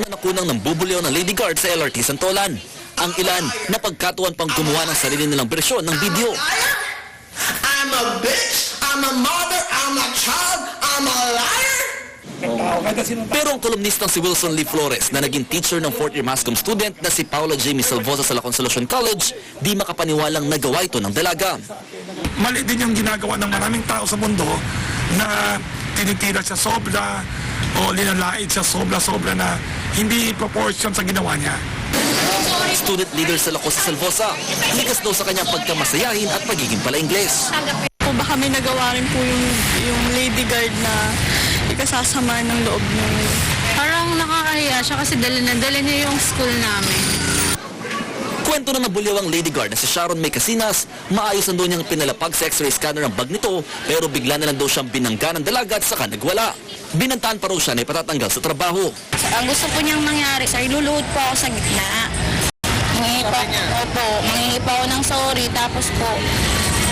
na nakunang ng bubulyaw ng Lady Guard sa LRT Santolan. Ang ilan na pagkatuan pang gumawa ng sarili nilang bersyon ng video. I'm a bitch, I'm a mother, I'm a child, I'm a liar. Pero ang kolumnistang si Wilson Lee Flores na naging teacher ng 4th year Mascom student na si Paula Jamie Salvosa sa La Consolacion College, di makapaniwalang nagawa ito ng dalaga. Mali din yung ginagawa ng maraming tao sa mundo na tinitira siya sobra o linalait siya sobra na hindi proportion sa ginawa niya. Student leader sa La Cosa Salvosa, likas daw sa kanyang pagkamasayahin at pagiging pala-Ingles. Po baka may nagawa rin po yung Lady Guard na ikasasama ng loob ng... Parang nakakahiya siya kasi dala niya yung school namin. Kwento na nabuliw ang Lady Guard na si Sharon May Casinas, maayos na doon niyang pinalapag sa x-ray scanner ang bag nito, pero bigla na lang daw siyang binangga ng dalaga at saka nagwala. Binantaan pa raw siya na ipatatanggal sa trabaho. Ang gusto po niyang mangyari, sir, luluhod po ako sa gitna. Mangingi po ako ng sorry, tapos po,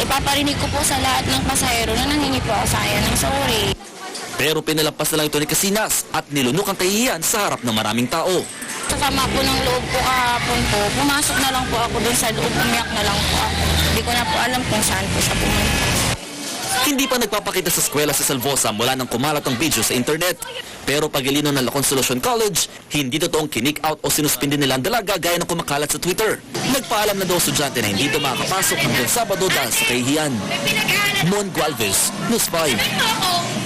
ipaparinig ko po sa lahat ng pasahero na nangingi po ako sa kanya ng sorry. Pero pinalampas na lang ito ni Casinas at nilunok ang kahihiyan sa harap ng maraming tao. Sa sama po ng loob ko kahapon po, pumasok na lang po ako dun sa loob, umiyak na lang po ako. Hindi ko na po alam kung saan po siya pumunta. Hindi pa nagpapakita sa eskwela si Salvosa mula nang kumalat ang video sa internet. Pero pagilino ng La Consolacion College, hindi totoong kinik out o sinuspindi nila ang dalaga gaya ng kumakalat sa Twitter. Nagpaalam na daw estudyante na hindi ito makakapasok hanggang Sabado dahil sa kahihiyan. Mon Gualvez, News 5.